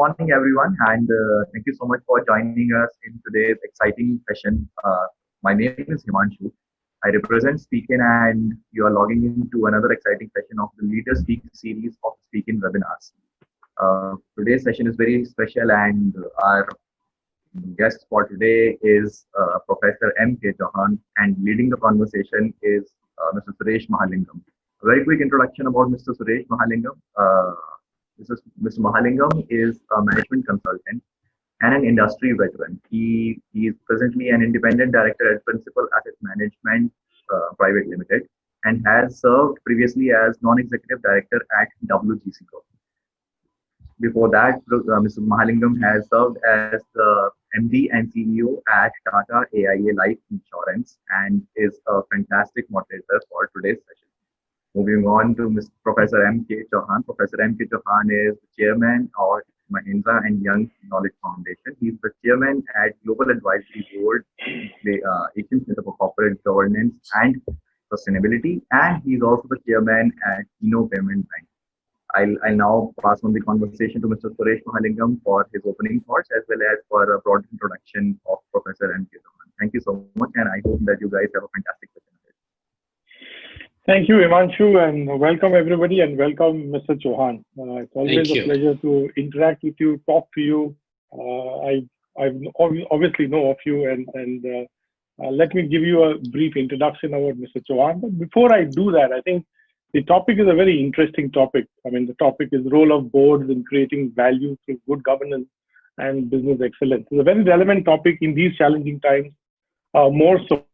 morning, everyone, and thank you so much for joining us in today's exciting session. My name is Himanshu. I represent Speakin, and you are logging into another exciting session of the Leader Speak series of Speakin webinars. Today's session is very special, and our guest for today is Professor M.K. Chouhan, and leading the conversation is Mr. Suresh Mahalingam. A very quick introduction about Mr. Suresh Mahalingam. Mr. Mahalingam is a management consultant and an industry veteran. He is presently an independent director at Principal Asset Management Private Limited and has served previously as non-executive director at WGC Corp. Before that, Mr. Mahalingam has served as the MD and CEO at Tata AIA Life Insurance and is a fantastic moderator for today's session. Moving on to Professor M.K. Chouhan. Professor M.K. Chouhan is the chairman of Mahendra and Young Knowledge Foundation. He's the chairman at Global Advisory Board, the Asian Center for Corporate Governance and Sustainability, and he's also the chairman at Payment Bank. I'll now pass on the conversation to Mr. Suresh Mahalingam for his opening thoughts as well as for a broad introduction of Professor M.K. Chouhan. Thank you so much, and I hope that you guys have a fantastic session. Thank you, Himanshu, and welcome everybody, and welcome Mr. Chouhan. It's always a pleasure to interact with you, talk to you. I obviously know of you, and let me give you a brief introduction about Mr. Chouhan. But before I do that, I think the topic is a very interesting topic. I mean, the topic is role of boards in creating value through good governance and business excellence. It's a very relevant topic in these challenging times, more so.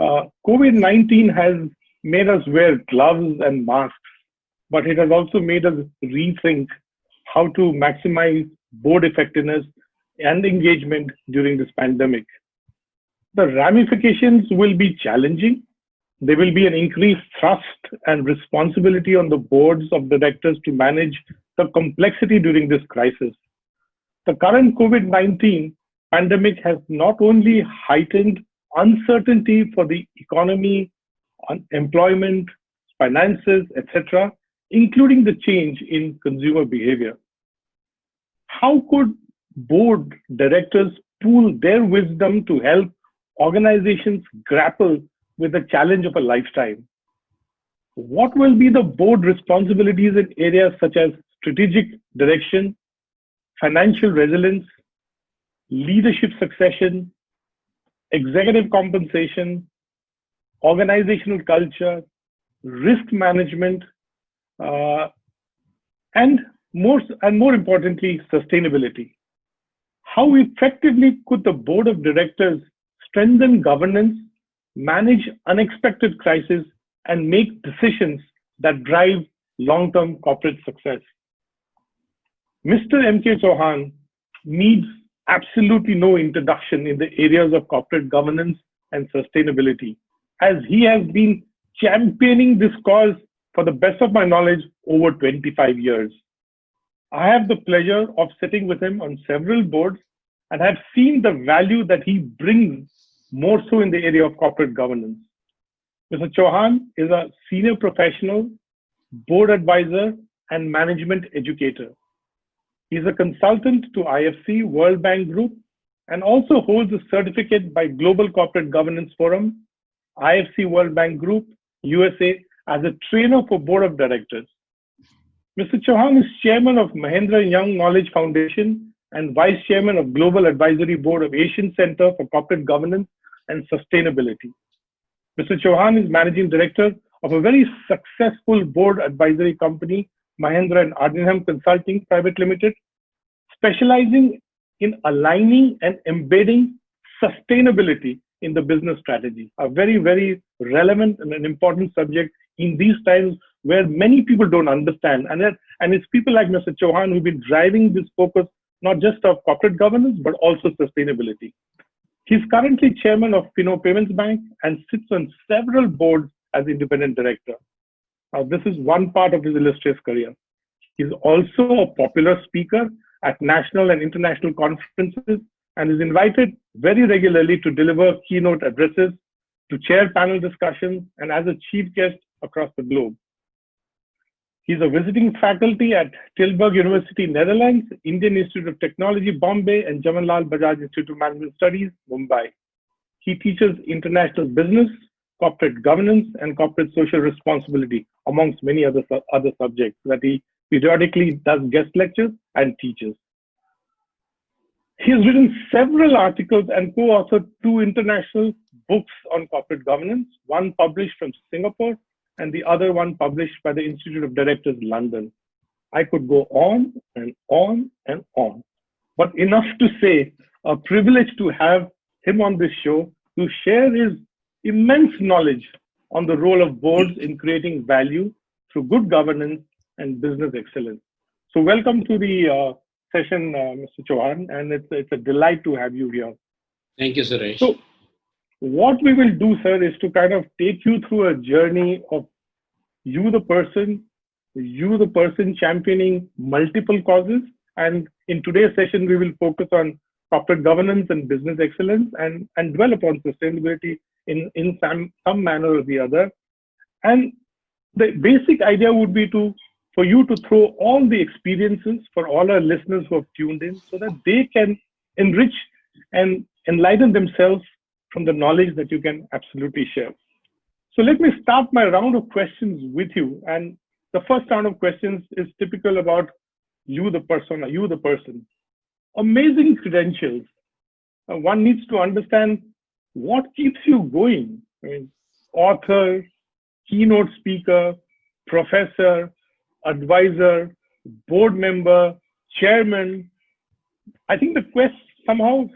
COVID-19 has made us wear gloves and masks, but it has also made us rethink how to maximize board effectiveness and engagement during this pandemic. The ramifications will be challenging. There will be an increased thrust and responsibility on the boards of directors to manage the complexity during this crisis. The current COVID-19 pandemic has not only heightened uncertainty for the economy, employment, finances, etc., including the change in consumer behavior. How could board directors pool their wisdom to help organizations grapple with the challenge of a lifetime? What will be the board responsibilities in areas such as strategic direction, financial resilience, leadership succession, executive compensation, organizational culture, risk management, and more importantly, sustainability? How effectively could the board of directors strengthen governance, manage unexpected crises, and make decisions that drive long-term corporate success? Mr. M.K. Chouhan needs absolutely no introduction in the areas of corporate governance and sustainability, as he has been championing this cause for the best of my knowledge over 25 years. I have the pleasure of sitting with him on several boards and have seen the value that he brings more so in the area of corporate governance. Mr. Chouhan is a senior professional, board advisor, and management educator. He is a consultant to IFC, World Bank Group, and also holds a certificate by Global Corporate Governance Forum, IFC World Bank Group, USA, as a trainer for board of directors. Mr. Chouhan is chairman of Mahendra Young Knowledge Foundation and vice chairman of Global Advisory Board of Asian Center for Corporate Governance and Sustainability. Mr. Chouhan is managing director of a very successful board advisory company, Mahendra and Ardingham Consulting Private Limited, specializing in aligning and embedding sustainability in the business strategy. A very, very relevant and an important subject in these times where many people don't understand. And it's people like Mr. Chouhan who've been driving this focus, not just of corporate governance, but also sustainability. He's currently chairman of Payments Bank and sits on several boards as independent director. This is one part of his illustrious career. He's also a popular speaker at national and international conferences and is invited very regularly to deliver keynote addresses, to chair panel discussions, and as a chief guest across the globe. He's a visiting faculty at Tilburg University, Netherlands, Indian Institute of Technology, Bombay, and Jawaharlal Bajaj Institute of Management Studies, Mumbai. He teaches international business, corporate governance, and corporate social responsibility, amongst many other subjects that he periodically does guest lectures and teaches. He has written several articles and co-authored 2 international books on corporate governance, one published from Singapore and the other one published by the Institute of Directors, London. I could go on and on and on, but enough to say, a privilege to have him on this show to share his immense knowledge on the role of boards in creating value through good governance and business excellence. So welcome to the session, Mr. Chouhan, and it's a delight to have you here. Thank you, Suresh. So what we will do, sir, is to kind of take you through a journey of you the person championing multiple causes. And in today's session, we will focus on corporate governance and business excellence and dwell upon sustainability in some manner or the other. And the basic idea would be for you to throw all the experiences for all our listeners who have tuned in so that they can enrich and enlighten themselves from the knowledge that you can absolutely share. So let me start my round of questions with you. And the first round of questions is typical about you, the persona, you, the person. Amazing credentials. One needs to understand what keeps you going. I mean, author, keynote speaker, professor, advisor, board member, chairman. I think the quest somehow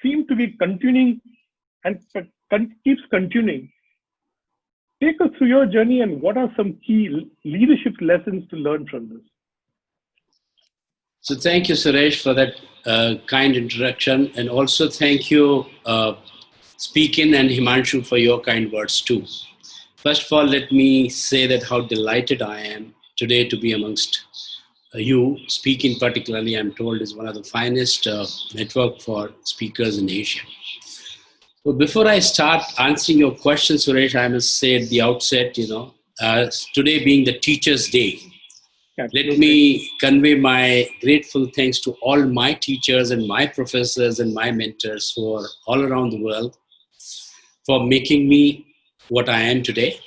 seems to be continuing and keeps continuing. Take us through your journey and what are some key leadership lessons to learn from this? So thank you, Suresh, for that kind introduction. And also thank you, Speakin and Himanshu, for your kind words too. First of all, let me say that how delighted I am today to be amongst you. Speakin particularly, I'm told, is one of the finest network for speakers in Asia. So before I start answering your question, Suresh, I must say at the outset, today being the Teachers' Day, let me convey my grateful thanks to all my teachers and my professors and my mentors who are all around the world for making me what I am today.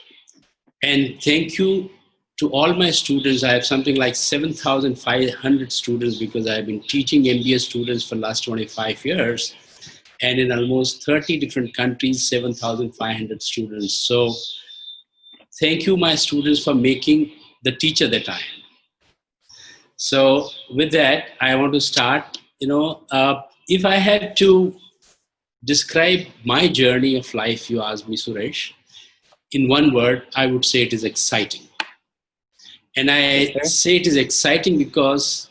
And thank you to all my students. I have something like 7,500 students because I've been teaching MBA students for the last 25 years. And in almost 30 different countries, 7,500 students. So thank you, my students, for making the teacher that I am. So with that, I want to start, if I had to describe my journey of life, you asked me, Suresh, in one word, I would say it is exciting. And I say it is exciting because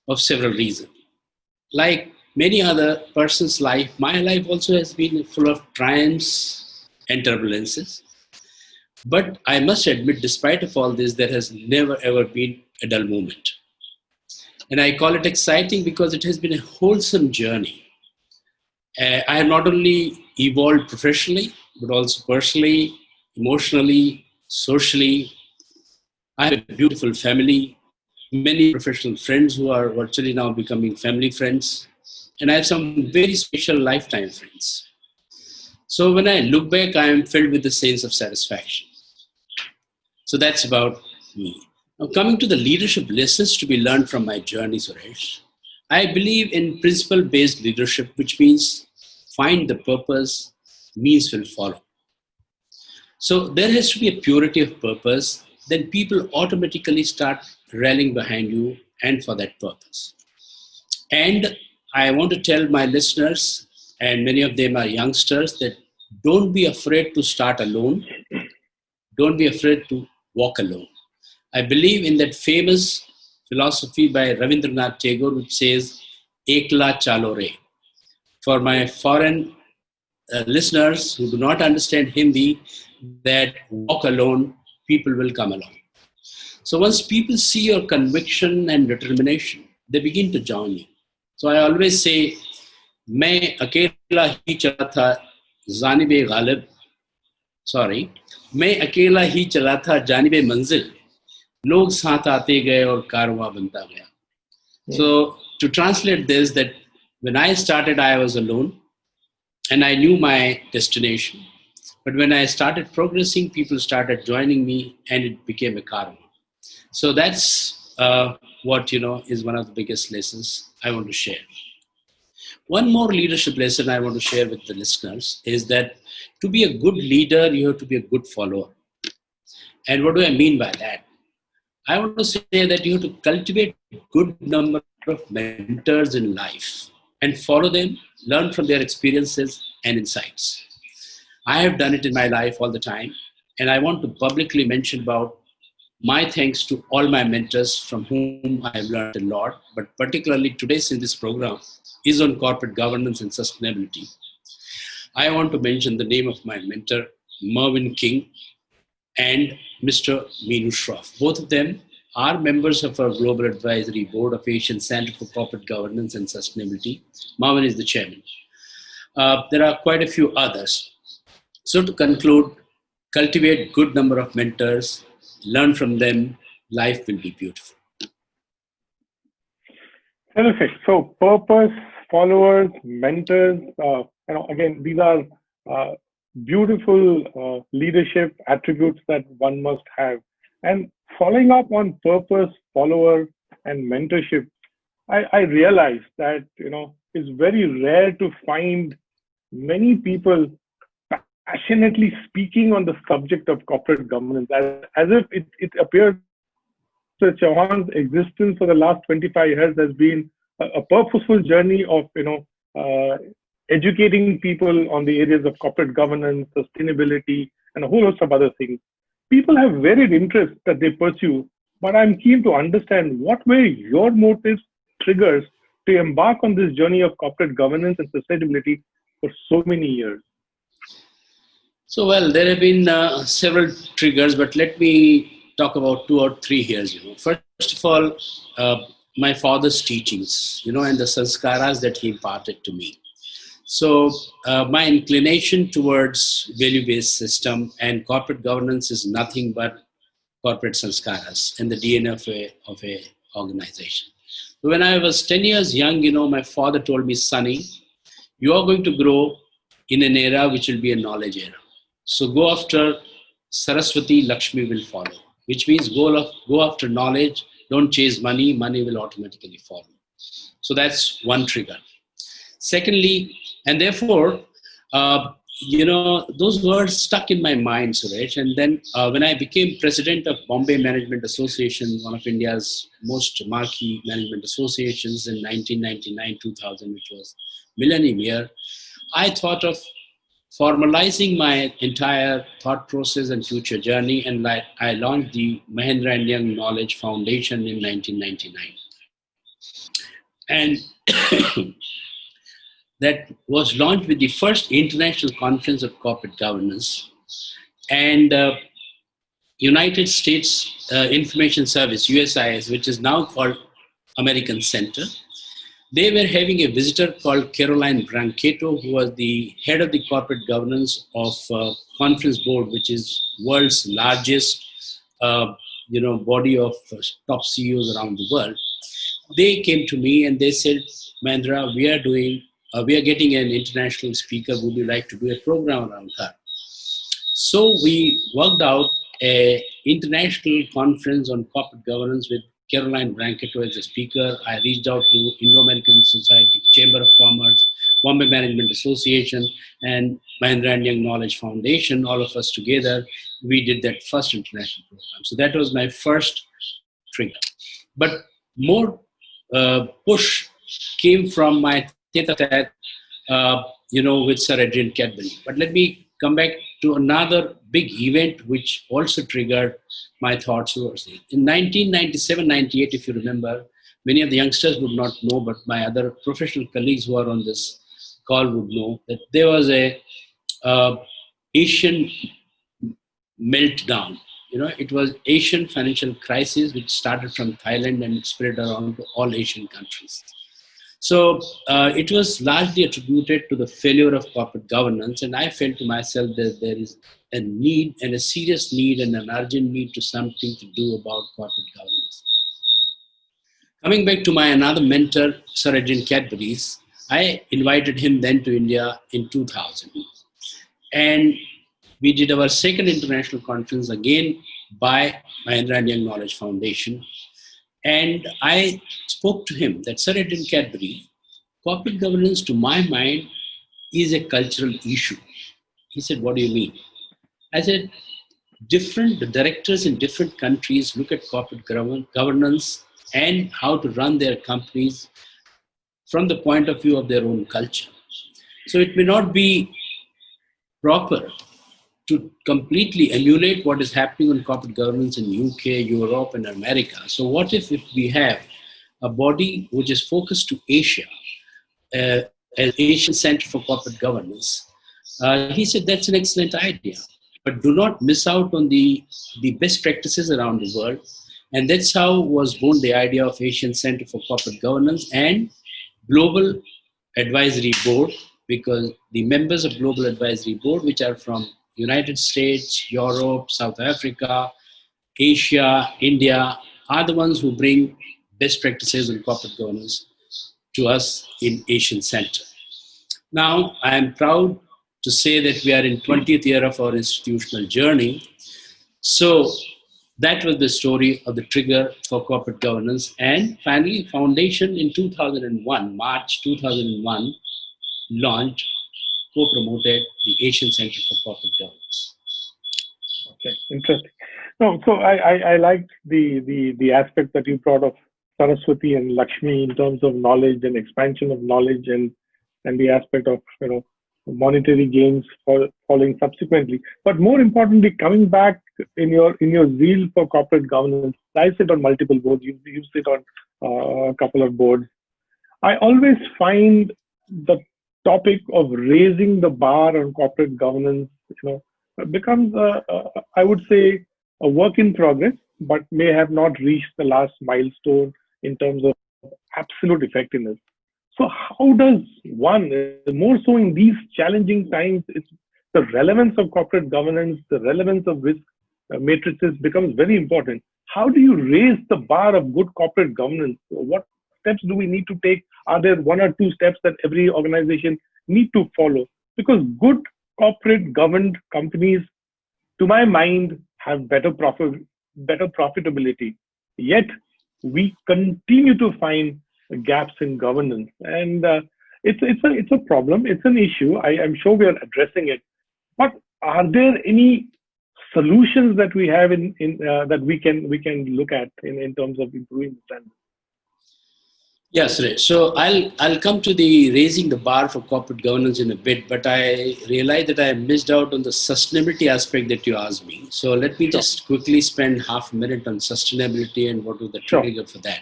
of several reasons. Like many other person's life, my life also has been full of triumphs and turbulences. But I must admit, despite of all this, there has never ever been a dull moment. And I call it exciting because it has been a wholesome journey. I have not only evolved professionally, but also personally, emotionally, socially. I have a beautiful family, many professional friends who are virtually now becoming family friends. And I have some very special lifetime friends. So when I look back, I am filled with a sense of satisfaction. So that's about me. Now coming to the leadership lessons to be learned from my journey, Suresh, I believe in principle-based leadership, which means find the purpose, means will follow. So there has to be a purity of purpose, then people automatically start rallying behind you and for that purpose. And I want to tell my listeners, and many of them are youngsters, that don't be afraid to start alone. Don't be afraid to walk alone. I believe in that famous philosophy by Rabindranath Tagore, which says, Ekla chalo re. For my foreign listeners who do not understand Hindi, that walk alone, people will come along. So once people see your conviction and determination, they begin to join you. So I always say, मैं अकेला ही चला था जानिबे गालिब, मैं अकेला ही चला था जानिबे मंजिल, लोग साथ आते गए और कारवां बनता गया. So to translate this, that when I started, I was alone and I knew my destination. But when I started progressing, people started joining me and it became a karma. So that's what, is one of the biggest lessons I want to share. One more leadership lesson I want to share with the listeners is that to be a good leader, you have to be a good follower. And what do I mean by that? I want to say that you have to cultivate a good number of mentors in life and follow them, learn from their experiences and insights. I have done it in my life all the time, and I want to publicly mention about my thanks to all my mentors from whom I have learned a lot, but particularly today, since this program is on corporate governance and sustainability, I want to mention the name of my mentor, Mervyn King, and Mr. Meenu Shroff. Both of them are members of our Global Advisory Board of Asian Center for Corporate Governance and Sustainability. Marvin is the chairman. There are quite a few others. So to conclude, cultivate good number of mentors, learn from them, life will be beautiful. Terrific. So purpose, followers, mentors, again, these are beautiful leadership attributes that one must have. And following up on purpose, follower, and mentorship, I realized that, it's very rare to find many people passionately speaking on the subject of corporate governance, as if it appears Mr. Chouhan's existence for the last 25 years has been a purposeful journey of, educating people on the areas of corporate governance, sustainability, and a whole host of other things. People have varied interests that they pursue, but I'm keen to understand what were your motives, triggers to embark on this journey of corporate governance and sustainability for so many years. So, well, there have been several triggers, but let me talk about 2 or 3 here. First of all, my father's teachings, and the sanskaras that he imparted to me. So my inclination towards value-based system and corporate governance is nothing but corporate sanskaras and the DNA of a organization. When I was 10 years young, my father told me, Sonny, you are going to grow in an era which will be a knowledge era. So go after Saraswati, Lakshmi will follow, which means go after knowledge, don't chase money, money will automatically follow. So that's one trigger. Secondly, and therefore, those words stuck in my mind, Suresh. And then when I became president of Bombay Management Association, one of India's most marquee management associations in 1999-2000, which was millennium year, I thought of formalizing my entire thought process and future journey, and I launched the Mahendra and Young Knowledge Foundation in 1999. And that was launched with the first International Conference of Corporate Governance. And United States Information Service, USIS, which is now called American Center, they were having a visitor called Caroline Brancato, who was the head of the corporate governance of Conference Board, which is world's largest body of top CEOs around the world. They came to me and they said, Mahendra, we are getting an international speaker. Would you like to do a program around her? So we worked out an international conference on corporate governance with Caroline Brancato as a speaker. I reached out to Indo-American Society, Chamber of Commerce, Bombay Management Association, and Mahendra and Young Knowledge Foundation. All of us together, we did that first international program. So that was my first trigger. But more push came from my tete-a-tete, with Sir Adrian Cadbury. But let me come back to another big event which also triggered my thoughts towards it. In 1997-98, if you remember, many of the youngsters would not know, but my other professional colleagues who are on this call would know that there was a Asian meltdown. It was Asian financial crisis which started from Thailand and spread around to all Asian countries. So it was largely attributed to the failure of corporate governance, and I felt to myself that there is a need and a serious need and an urgent need to something to do about corporate governance. Coming back to my another mentor, Sir Edwin Cadbury's, I invited him then to India in 2000. And we did our second international conference again by Mahendra and Young Knowledge Foundation. And I spoke to him that Sir Edwin Cadbury, corporate governance to my mind is a cultural issue. He said, what do you mean? I said, different directors in different countries look at corporate governance and how to run their companies from the point of view of their own culture. So it may not be proper to completely emulate what is happening on corporate governance in UK, Europe, and America. So what if we have a body which is focused to Asia, as Asian Center for Corporate Governance? He said that's an excellent idea, but do not miss out on the best practices around the world. And that's how was born the idea of Asian Center for Corporate Governance and Global Advisory Board, because the members of Global Advisory Board, which are from United States, Europe, South Africa, Asia, India, are the ones who bring best practices in corporate governance to us in Asian Center. Now, I am proud to say that we are in 20th year of our institutional journey. So that was the story of the trigger for corporate governance. And finally, Foundation in 2001, March 2001, launched, co-promoted the Asian Center for Corporate Governance. Okay, interesting. No, so I liked the aspect that you brought of Saraswati and Lakshmi in terms of knowledge and expansion of knowledge and the aspect of monetary gains following subsequently. But more importantly, coming back in your zeal for corporate governance, I sit on multiple boards. You sit on a couple of boards. I always find the topic of raising the bar on corporate governance, becomes I would say a work in progress, but may have not reached the last milestone in terms of absolute effectiveness. So how does one, more so in these challenging times, it's the relevance of corporate governance, the relevance of risk matrices becomes very important. How do you raise the bar of good corporate governance? What steps do we need to take? Are there one or two steps that every organization need to follow? Because good corporate governed companies, to my mind, have better profitability. Yet we continue to find gaps in governance, and it's a problem. It's an issue. I'm sure we are addressing it. But are there any solutions that we have that we can look at in terms of improving the standards? Yes, right. So I'll come to the raising the bar for corporate governance in a bit, but I realized that I missed out on the sustainability aspect that you asked me. So let me just quickly spend half a minute on sustainability and what was the trigger for that.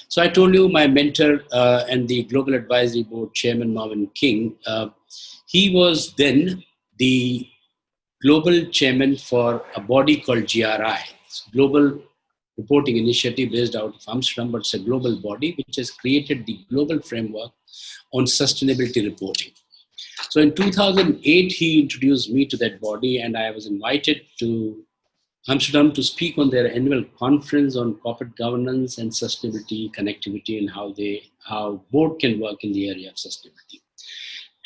So I told you my mentor and the Global Advisory Board Chairman, Marvin King, he was then the global chairman for a body called GRI, Global Reporting Initiative based out of Amsterdam, but it's a global body which has created the global framework on sustainability reporting. So in 2008, he introduced me to that body, and I was invited to Amsterdam to speak on their annual conference on corporate governance and sustainability, connectivity, and how board can work in the area of sustainability.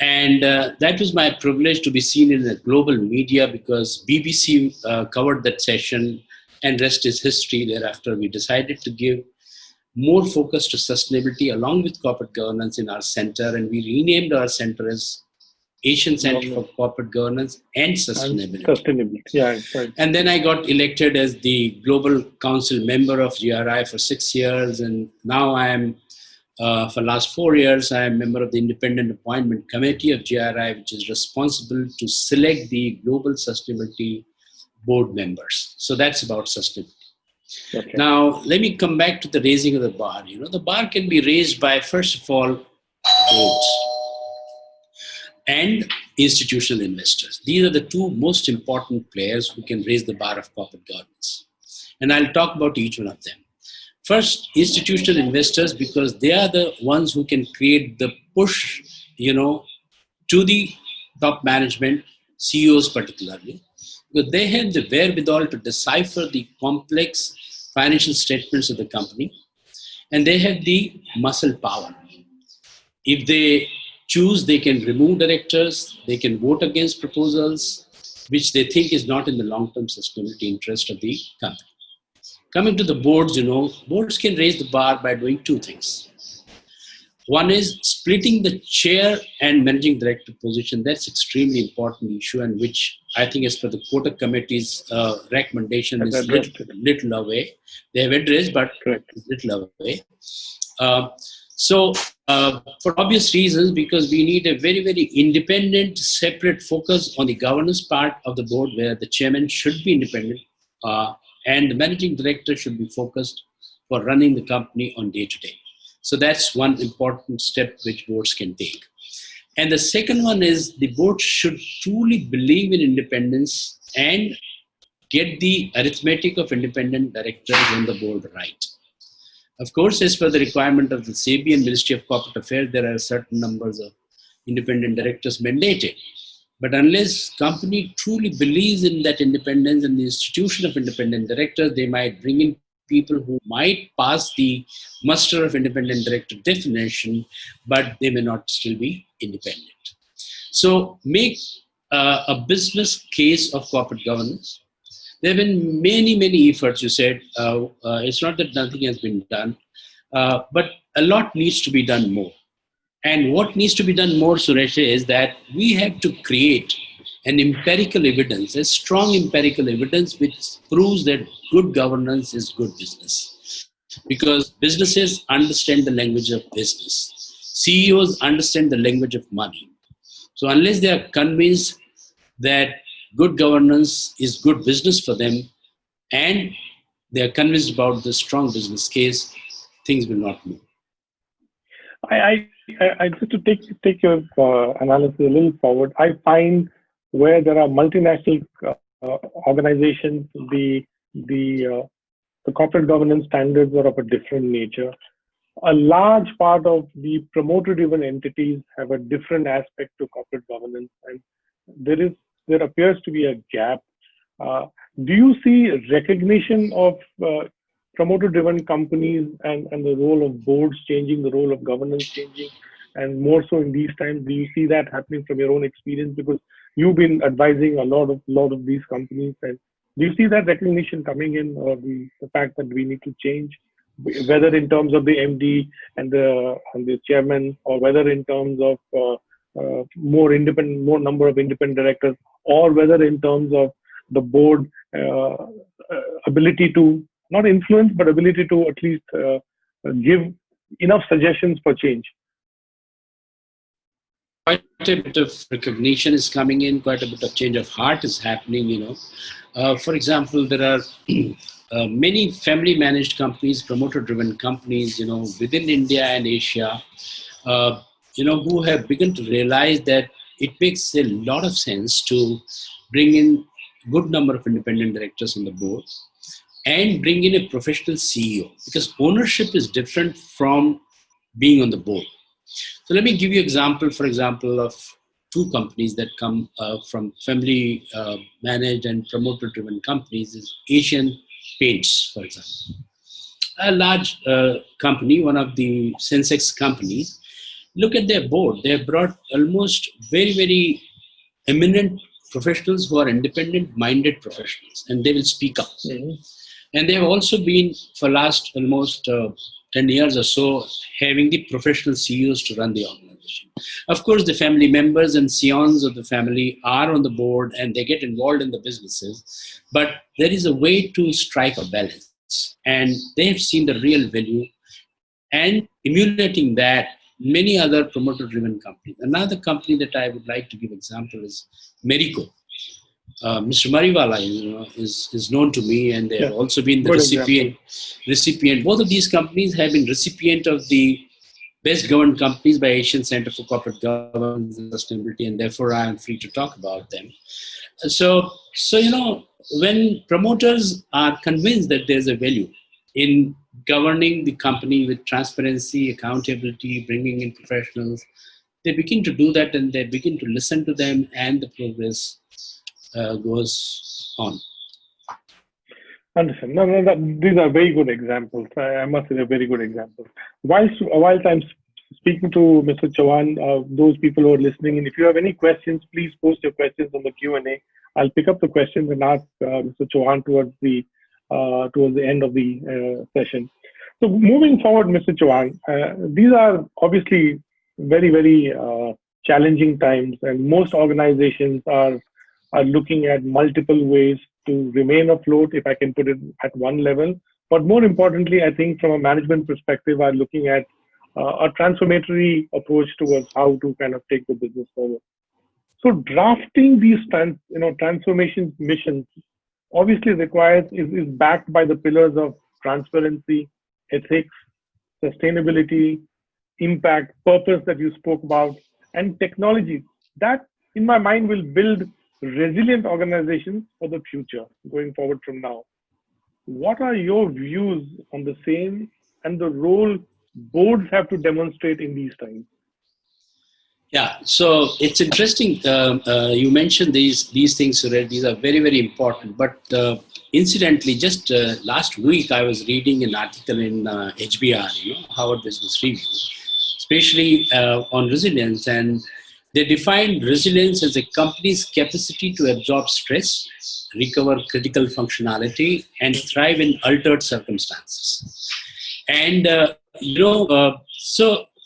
And that was my privilege to be seen in the global media, because BBC covered that session, and rest is history. Thereafter, we decided to give more focus to sustainability along with corporate governance in our center, and we renamed our center as Asian Center for Corporate Governance and Sustainability. Yeah, right. And then I got elected as the Global Council member of GRI for 6 years, and now I am, for last 4 years, I am member of the Independent Appointment Committee of GRI, which is responsible to select the Global Sustainability Board members. So that's about sustainability. Okay. Now, let me come back to the raising of the bar. The bar can be raised by, first of all, boards and institutional investors. These are the two most important players who can raise the bar of corporate governance. And I'll talk about each one of them. First, institutional investors, because they are the ones who can create the push, to the top management, CEOs particularly, because they have the wherewithal to decipher the complex financial statements of the company, and they have the muscle power. If they choose, they can remove directors, they can vote against proposals which they think is not in the long-term sustainability interest of the company. Coming to the boards, boards can raise the bar by doing two things. One is splitting the chair and managing director position. That's extremely important issue, and which I think, as per the Kotak Committee's recommendation, is little away. They have addressed, but little away. So, for obvious reasons, because we need a very, very independent, separate focus on the governance part of the board, where the chairman should be independent, and the managing director should be focused for running the company on day-to-day. So that's one important step which boards can take. And the second one is the board should truly believe in independence and get the arithmetic of independent directors on the board right. Of course, as per the requirement of the SEBI and Ministry of Corporate Affairs, there are certain numbers of independent directors mandated. But unless company truly believes in that independence and the institution of independent directors, they might bring in people who might pass the muster of independent director definition, but they may not still be independent. So make a business case of corporate governance. There have been many, many efforts, you said. It's not that nothing has been done, but a lot needs to be done more. And what needs to be done more, Suresh, is that we have to create an empirical evidence, a strong empirical evidence which proves that good governance is good business. Because businesses understand the language of business. CEOs understand the language of money. So unless they are convinced that good governance is good business for them, and they are convinced about the strong business case, things will not move. I just to take your analysis a little forward, I find where there are multinational organizations, the corporate governance standards are of a different nature. A large part of the promoter-driven entities have a different aspect to corporate governance, and there appears to be a gap. Do you see recognition of promoter-driven companies and the role of boards changing, the role of governance changing, and more so in these times? Do you see that happening from your own experience? Because you've been advising a lot of these companies, and do you see that recognition coming in, or the fact that we need to change, whether in terms of the MD and the chairman, or whether in terms of more number of independent directors, or whether in terms of the board ability to not influence, but ability to at least give enough suggestions for change? Quite a bit of recognition is coming in, quite a bit of change of heart is happening, For example, there are many family managed companies, promoter driven companies, within India and Asia, who have begun to realize that it makes a lot of sense to bring in good number of independent directors on the board and bring in a professional CEO, because ownership is different from being on the board. So let me give you for example, of two companies that come from family managed and promoter driven companies is Asian Paints, for example. A large company, one of the Sensex companies. Look at their board. They have brought almost very, very eminent professionals who are independent-minded professionals, and they will speak up. Mm-hmm. And they have also been, for last almost 10 years or so, having the professional CEOs to run the organization. Of course, the family members and scions of the family are on the board and they get involved in the businesses, but there is a way to strike a balance. And they have seen the real value, and emulating that, many other promoter-driven companies. Another company that I would like to give example is Marico. Mr. Mariwala is known to me, and they have also been the recipient. Both of these companies have been recipient of the Best Governed Companies by Asian Center for Corporate Governance and Sustainability, and therefore I am free to talk about them. So when promoters are convinced that there's a value in governing the company with transparency, accountability, bringing in professionals. They begin to do that, and they begin to listen to them, and the progress goes on. Understand. These are very good examples. I must say they're very good examples. Whilst I'm speaking to Mr. Chouhan, those people who are listening, and if you have any questions, please post your questions on the Q&A. I'll pick up the questions and ask Mr. Chouhan towards the end of the session. So moving forward, Mr. Chouhan, these are obviously very, very challenging times, and most organizations are looking at multiple ways to remain afloat, if I can put it at one level. But more importantly, I think from a management perspective, are looking at a transformatory approach towards how to kind of take the business forward. So drafting these transformation missions obviously is backed by the pillars of transparency, ethics, sustainability, impact, purpose that you spoke about, and technology. That, in my mind, will build resilient organizations for the future going forward from now. What are your views on the same and the role boards have to demonstrate in these times? Yeah, so it's interesting. You mentioned these things, Suresh. These are very, very important. But incidentally, just last week, I was reading an article in HBR, Harvard Business Review, especially on resilience. And they defined resilience as a company's capacity to absorb stress, recover critical functionality, and thrive in altered circumstances. And,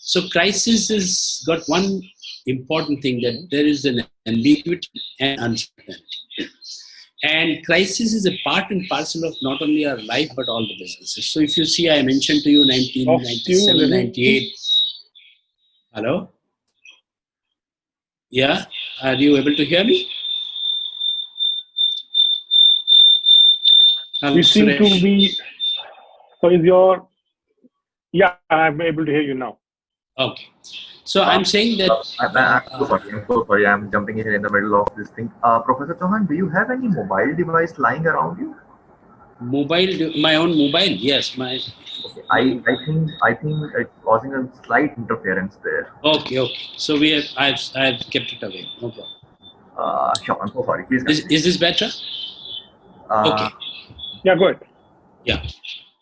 so crisis has got one important thing, that there is an ambiguity and uncertainty. And crisis is a part and parcel of not only our life, but all the businesses. So if you see, I mentioned to you 1997, 98. Hello? Yeah? Are you able to hear me? We seem to be... So is your... Yeah, I'm able to hear you now. Okay. So I'm saying that... I'm so sorry. I'm jumping in the middle of this thing. Professor Chouhan, do you have any mobile device lying around you? My own mobile? Yes. Okay. I think it's causing a slight interference there. Okay. So I've kept it away. No problem. Sure. I'm so sorry. Please. Is this better? Okay. Yeah, go ahead. Yeah.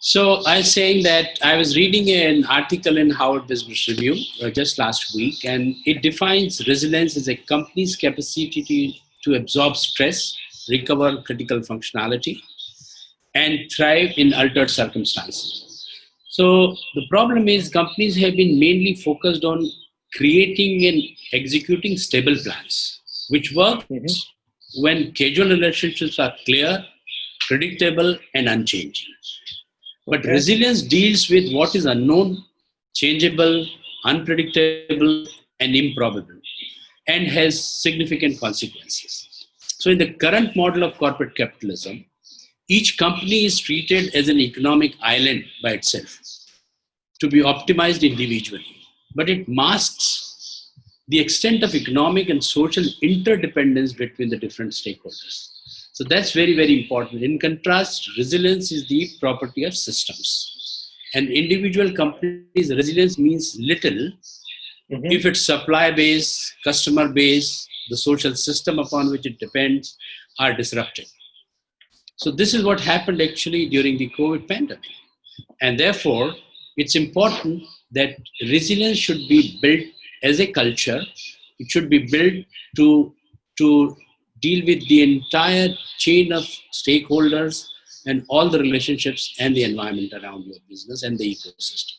So I was saying that I was reading an article in Harvard Business Review just last week, and it defines resilience as a company's capacity to absorb stress, recover critical functionality, and thrive in altered circumstances. So the problem is companies have been mainly focused on creating and executing stable plans, which work when causal relationships are clear, predictable, and unchanging. But resilience deals with what is unknown, changeable, unpredictable, and improbable, and has significant consequences. So in the current model of corporate capitalism, each company is treated as an economic island by itself to be optimized individually, but it masks the extent of economic and social interdependence between the different stakeholders. So that's very, very important. In contrast, resilience is the property of systems. And individual companies' resilience means little if its supply base, customer base, the social system upon which it depends are disrupted. So this is what happened actually during the COVID pandemic. And therefore, it's important that resilience should be built as a culture. It should be built to deal with the entire chain of stakeholders and all the relationships and the environment around your business and the ecosystem.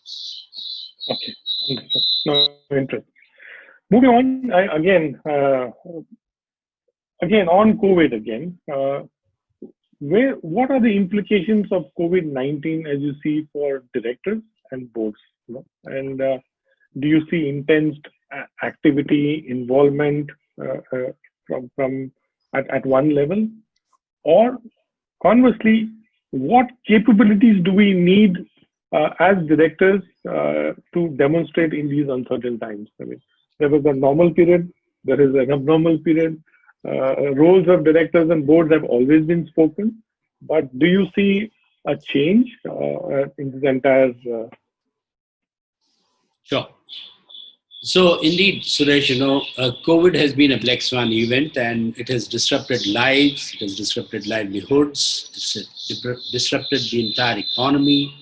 Okay, no, interesting. Moving on, again on COVID again. What are the implications of COVID-19 as you see for directors and boards? And do you see intense activity, involvement from at one level? Or conversely, what capabilities do we need as directors to demonstrate in these uncertain times? I mean, there was a normal period, there is an abnormal period. Roles of directors and boards have always been spoken, but do you see a change in this entire? Sure. So indeed, Suresh, COVID has been a black swan event, and it has disrupted lives, it has disrupted livelihoods, disrupted the entire economy,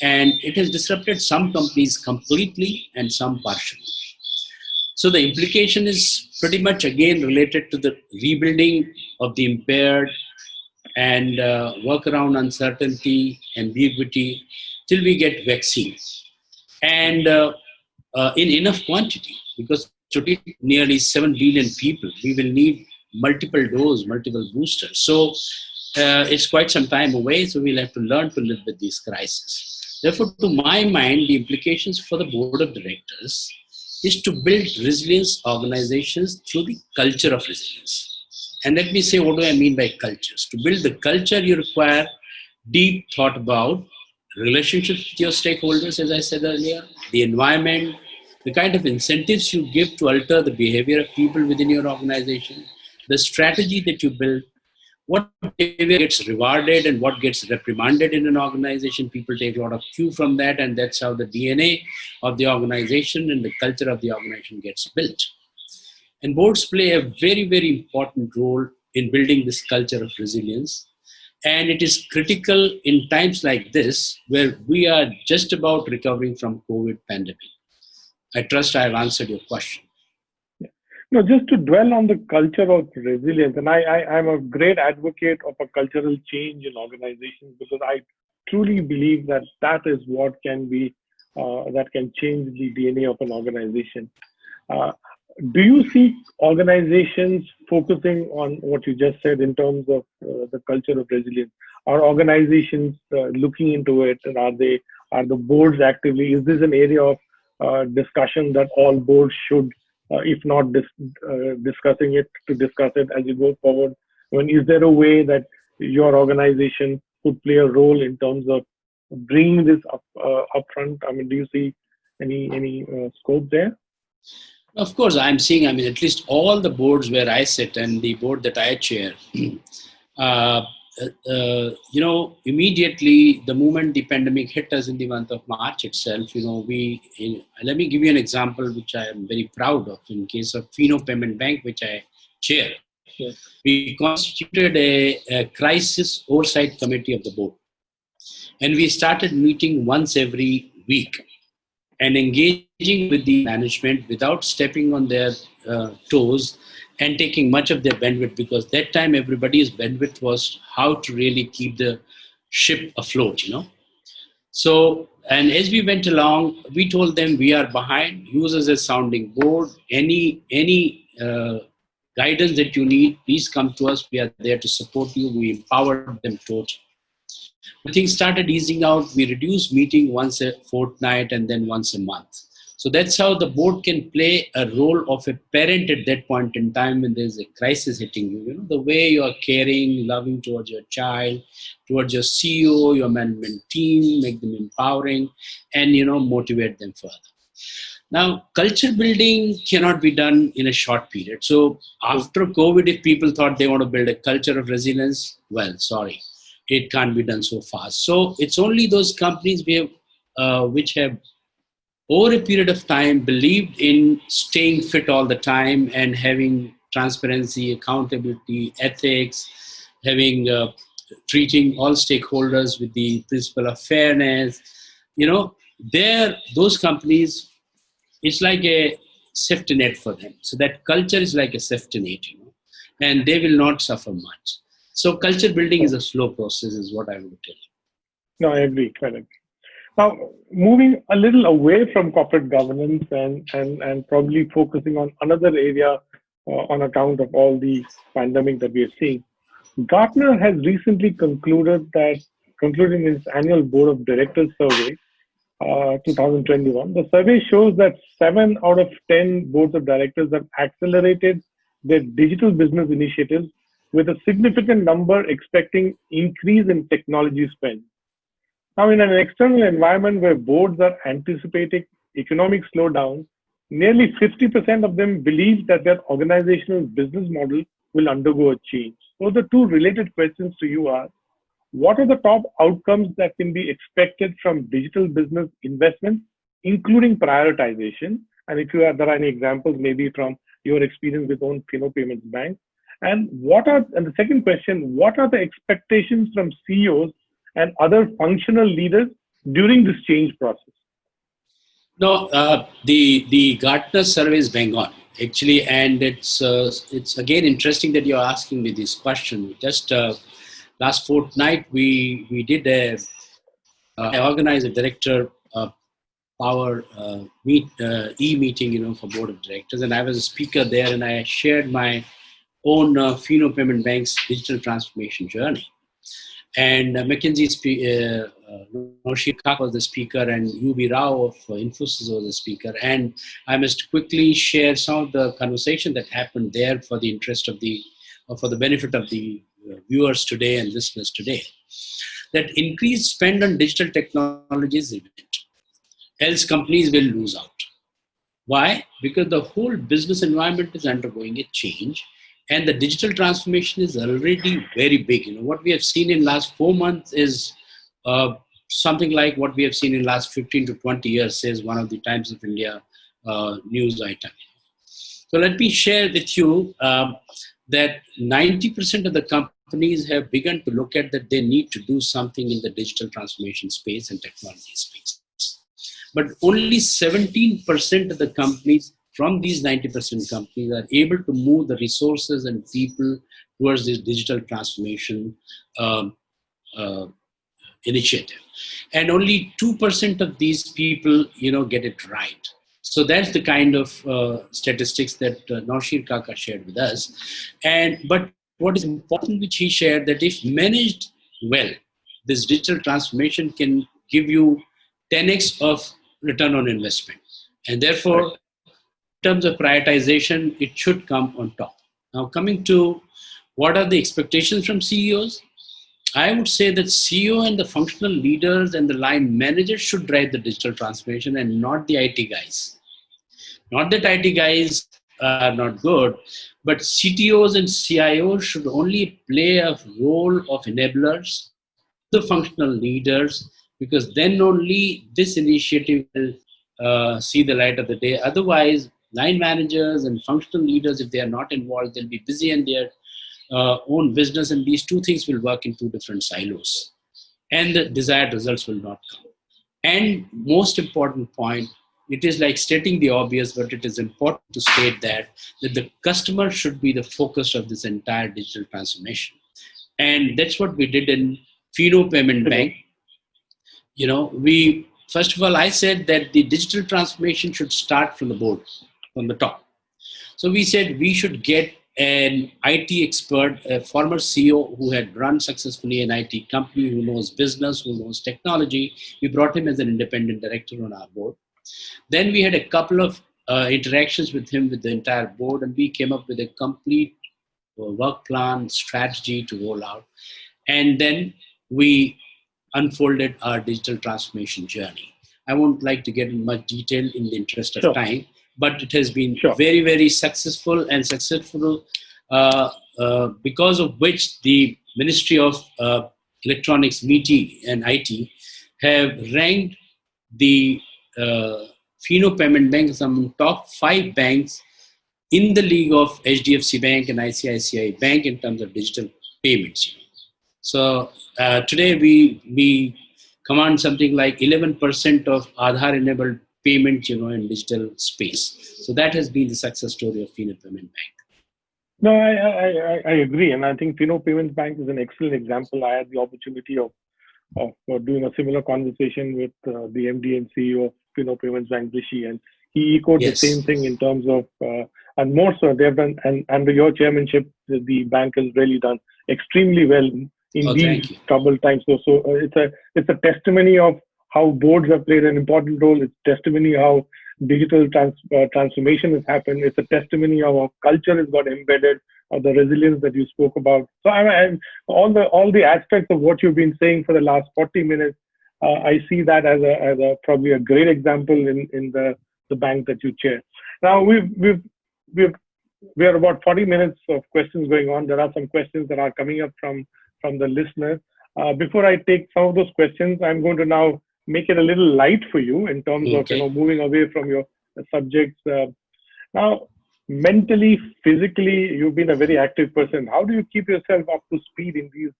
and it has disrupted some companies completely and some partially. So the implication is pretty much again related to the rebuilding of the impaired and work around uncertainty, ambiguity, till we get vaccine. And in enough quantity, because to treat nearly 7 billion people, we will need multiple doses, multiple boosters. So it's quite some time away, so we'll have to learn to live with these crises. Therefore, to my mind, the implications for the board of directors is to build resilience organizations through the culture of resilience. And let me say, what do I mean by cultures? To build the culture, you require deep thought about relationships with your stakeholders, as I said earlier, the environment, the kind of incentives you give to alter the behavior of people within your organization, the strategy that you build, what behavior gets rewarded and what gets reprimanded in an organization. People take a lot of cue from that, and that's how the DNA of the organization and the culture of the organization gets built. And boards play a very, very important role in building this culture of resilience. And it is critical in times like this, where we are just about recovering from COVID pandemic. I trust I have answered your question. No, just to dwell on the culture of resilience, and I'm a great advocate of a cultural change in organizations, because I truly believe that that is what can be, that can change the DNA of an organization. Do you see organizations focusing on what you just said in terms of the culture of resilience? Are organizations looking into it? And are the boards actively? Is this an area of discussion that all boards should, if not discussing it, to discuss it as you go forward? I mean, is there a way that your organization could play a role in terms of bringing this up front? I mean, do you see any scope there? Of course, I'm seeing, at least all the boards where I sit and the board that I chair, immediately the moment the pandemic hit us in the month of March itself, let me give you an example which I am very proud of. In case of Fino Payment Bank, which I chair, Yes. We constituted a crisis oversight committee of the board. And we started meeting once every week and engaging with the management without stepping on their toes and taking much of their bandwidth, because that time everybody's bandwidth was how to really keep the ship afloat, So, and as we went along, we told them we are behind, use us as sounding board. Any guidance that you need, please come to us. We are there to support you. We empowered them totally. When things started easing out, we reduced meeting once a fortnight and then once a month. So that's how the board can play a role of a parent at that point in time when there's a crisis hitting you. The way you are caring, loving towards your child, towards your CEO, your management team, make them empowering, and motivate them further. Now, culture building cannot be done in a short period. So after COVID, if people thought they want to build a culture of resilience, well, sorry, it can't be done so fast. So it's only those companies which have over a period of time believed in staying fit all the time and having transparency, accountability, ethics, having treating all stakeholders with the principle of fairness. Those companies, it's like a safety net for them. So that culture is like a safety net, and they will not suffer much. So culture building is a slow process, is what I would tell you. No, I agree. Correct. Now, moving a little away from corporate governance and probably focusing on another area on account of all the pandemic that we are seeing, Gartner has recently concluded in its annual Board of Directors survey, 2021, the survey shows that 7 out of 10 boards of directors have accelerated their digital business initiatives, with a significant number expecting increase in technology spend. Now, in an external environment where boards are anticipating economic slowdown, nearly 50% of them believe that their organizational business model will undergo a change. So the two related questions to you are, what are the top outcomes that can be expected from digital business investments, including prioritization? And if there are any examples, maybe from your experience with own Fino Payments Bank. And the second question, what are the expectations from CEOs and other functional leaders during this change process? No, the Gartner survey is bang on actually, and it's again interesting that you're asking me this question. Just last fortnight, we did I organized a director power e-meeting, for board of directors, and I was a speaker there, and I shared my own Fino Payment Bank's digital transformation journey. And Noshi Kak was the speaker, and UB Rao of Infosys was the speaker. And I must quickly share some of the conversation that happened there for the interest of for the benefit of the viewers today and listeners today. That increased spend on digital technologies, else companies will lose out. Why? Because the whole business environment is undergoing a change. And the digital transformation is already very big. What we have seen in last 4 months is something like what we have seen in last 15 to 20 years, says one of the Times of India news item. So let me share with you that 90% of the companies have begun to look at that they need to do something in the digital transformation space and technology space. But only 17% of the companies from these 90% companies are able to move the resources and people towards this digital transformation initiative. And only 2% of these people, get it right. So that's the kind of statistics that Naushir Kaka shared with us. But what is important, which he shared, that if managed well, this digital transformation can give you 10x of return on investment. And therefore, right, in terms of prioritization, it should come on top. Now, coming to what are the expectations from CEOs? I would say that CEO and the functional leaders and the line managers should drive the digital transformation and not the IT guys. Not that IT guys are not good, but CTOs and CIOs should only play a role of enablers, the functional leaders, because then only this initiative will see the light of the day. Otherwise, line managers and functional leaders, if they are not involved, they'll be busy in their own business, and these two things will work in two different silos, and the desired results will not come. And most important point, it is like stating the obvious, but it is important to state that the customer should be the focus of this entire digital transformation. And that's what we did in Fino Payment Bank. First of all, I said that the digital transformation should start from the board, from the top. So we said we should get an IT expert, a former CEO who had run successfully an IT company, who knows business, who knows technology. We brought him as an independent director on our board. Then we had a couple of interactions with him, with the entire board, and we came up with a complete work plan, strategy to roll out. And then we unfolded our digital transformation journey. I won't like to get in much detail in the interest of time, but it has been very, very successful, and successful because of which the Ministry of Electronics, Media and IT have ranked the Fino Payment Bank as among top 5 banks in the league of HDFC Bank and ICICI Bank in terms of digital payments. So today we command something like 11% of Aadhaar-enabled payments, in digital space. So that has been the success story of Fino Payment Bank. No, I agree, and I think Fino Payments Bank is an excellent example. I had the opportunity of doing a similar conversation with the MD and CEO of Fino Payments Bank, Rishi, and he echoed the same thing in terms of, and more so, they've done, and under your chairmanship, the bank has really done extremely well in these troubled times. So it's a testimony of how boards have played an important role. It's testimony how digital transformation has happened. It's a testimony of how culture has got embedded, of the resilience that you spoke about. So I'm all the aspects of what you've been saying for the last 40 minutes. I see that as a probably a great example in the bank that you chair. Now we are about 40 minutes of questions going on. There are some questions that are coming up from the listeners. before I take some of those questions, I'm going to now make it a little light for you in terms of Okay. moving away from your subjects. Now, mentally, physically, you've been a very active person. How do you keep yourself up to speed in these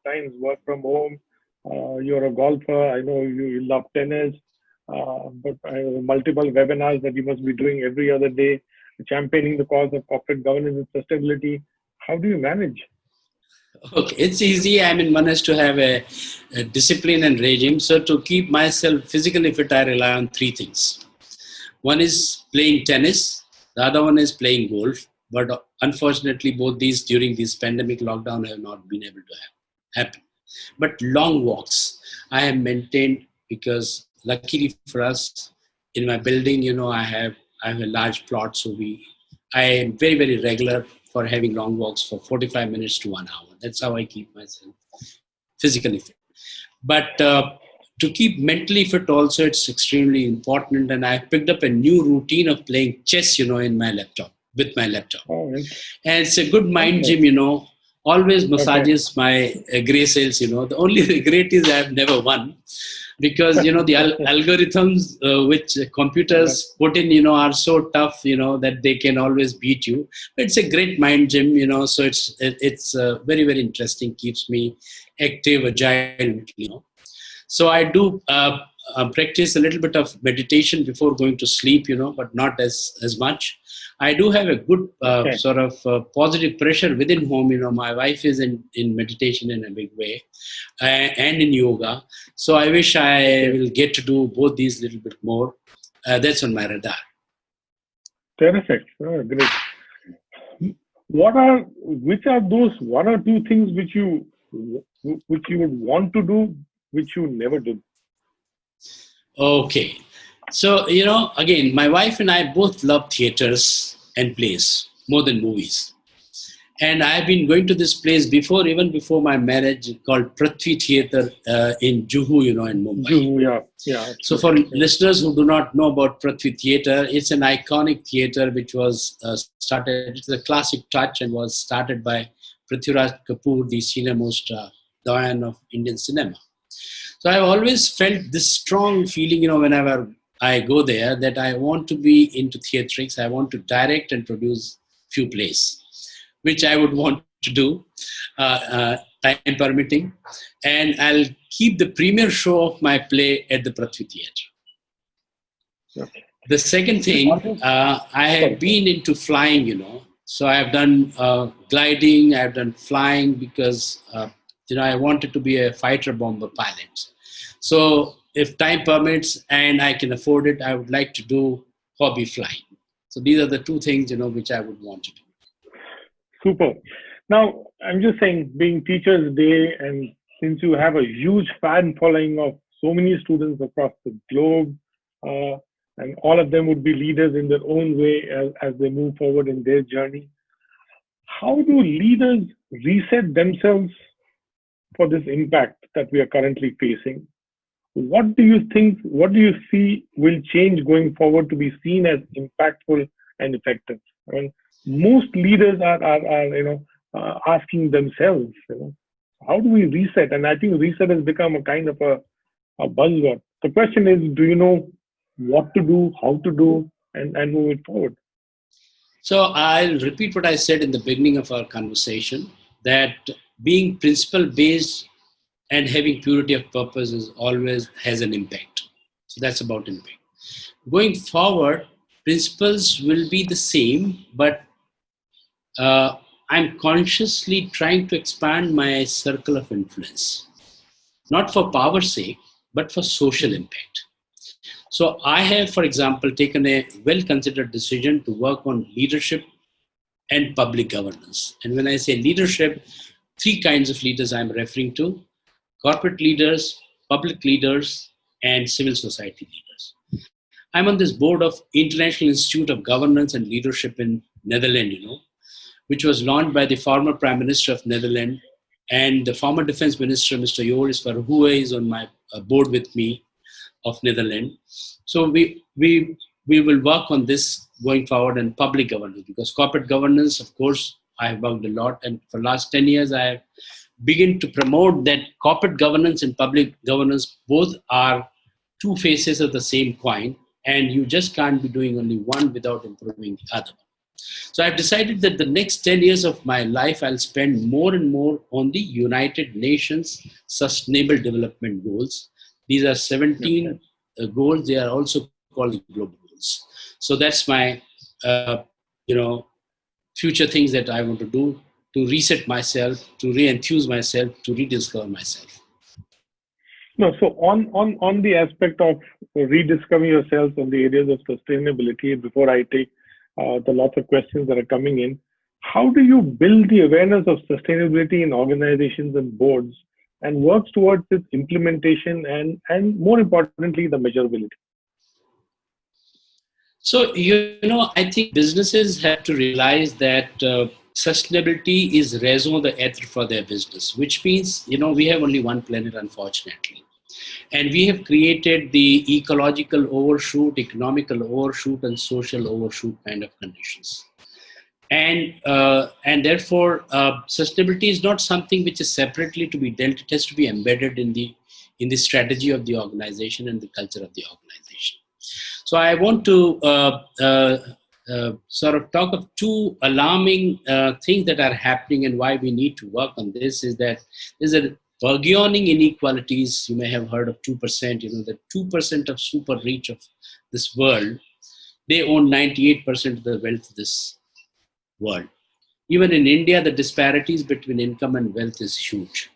times? Work from home. You're a golfer. I know you love tennis. But multiple webinars that you must be doing every other day, championing the cause of corporate governance and sustainability. How do you manage? Okay, it's easy. I mean, one has to have a discipline and regime. So to keep myself physically fit, I rely on three things. One is playing tennis. The other one is playing golf. But unfortunately, both these during this pandemic lockdown have not been able to happen. But long walks I have maintained, because luckily for us in my building, I have a large plot, so I am very, very regular for having long walks for 45 minutes to 1 hour. That's how I keep myself physically fit. But to keep mentally fit also, it's extremely important. And I picked up a new routine of playing chess, in my laptop, with my laptop. Oh, and it's a good mind gym, always massages my gray cells, The only regret is I've never won, because, the algorithms which computers put in, are so tough, that they can always beat you. But it's a great mind gym, so it's very, very interesting, keeps me active, agile, So I do practice a little bit of meditation before going to sleep, but not as much. I do have a good sort of positive pressure within home. My wife is in meditation in a big way, and in yoga. So I wish I will get to do both these a little bit more. That's on my radar. Terrific. Oh, great. Which are those one or two things which you would want to do, which you never did? Okay. So, again, my wife and I both love theaters and plays more than movies. And I've been going to this place even before my marriage, called Prithvi Theatre in Juhu, in Mumbai. Juhu, yeah. So for listeners who do not know about Prithvi Theatre, it's an iconic theatre which was started, it's a classic touch, and was started by Prithviraj Kapoor, the senior-most doyen of Indian cinema. So I've always felt this strong feeling, whenever I go there, that I want to be into theatrics. I want to direct and produce few plays, which I would want to do, time permitting. And I'll keep the premiere show of my play at the Prithvi Theatre. Okay. The second thing, I have been into flying, So I've done gliding, I've done flying, because, I wanted to be a fighter bomber pilot. So if time permits and I can afford it, I would like to do hobby flying. So these are the two things, which I would want to do. Super. Now, I'm just saying, being Teachers' Day, and since you have a huge fan following of so many students across the globe, and all of them would be leaders in their own way as they move forward in their journey, how do leaders reset themselves for this impact that we are currently facing? What do you see will change going forward to be seen as impactful and effective? I mean, most leaders are asking themselves, how do we reset? And I think reset has become a kind of a buzzword. The question is, do you know what to do, how to do, and move it forward? So I'll repeat what I said in the beginning of our conversation, that being principle-based and having purity of purpose always has an impact. So that's about impact. Going forward, principles will be the same, but I'm consciously trying to expand my circle of influence, not for power's sake, but for social impact. So I have, for example, taken a well-considered decision to work on leadership and public governance. And when I say leadership, three kinds of leaders I'm referring to: corporate leaders, public leaders, and civil society leaders. I'm on this board of International Institute of Governance and Leadership in Netherlands, which was launched by the former Prime Minister of Netherlands, and the former Defense Minister, Mr. Joris Verhoeven, is on my board with me of Netherlands. So we will work on this going forward, in public governance, because corporate governance, of course, I have worked a lot, and for the last 10 years, I have begin to promote that corporate governance and public governance both are two faces of the same coin, and you just can't be doing only one without improving the other. So I've decided that the next 10 years of my life, I'll spend more and more on the United Nations Sustainable Development Goals. These are 17 goals. They are also called global goals. So that's my, future things that I want to do to reset myself, to re-enthuse myself, to rediscover myself. No, so on the aspect of rediscovering yourself on the areas of sustainability, before I take the lots of questions that are coming in, how do you build the awareness of sustainability in organizations and boards and work towards its implementation and more importantly, the measurability? So, I think businesses have to realize that sustainability is raison d'etre for their business, which means, we have only one planet, unfortunately. And we have created the ecological overshoot, economical overshoot, and social overshoot kind of conditions. And therefore, sustainability is not something which is separately to be dealt. It has to be embedded in the strategy of the organization and the culture of the organization. So I want to sort of talk of two alarming things that are happening, and why we need to work on this is that there's a burgeoning inequalities. You may have heard of 2%, the 2% of super rich of this world, they own 98% of the wealth of this world. Even in India, the disparities between income and wealth is huge.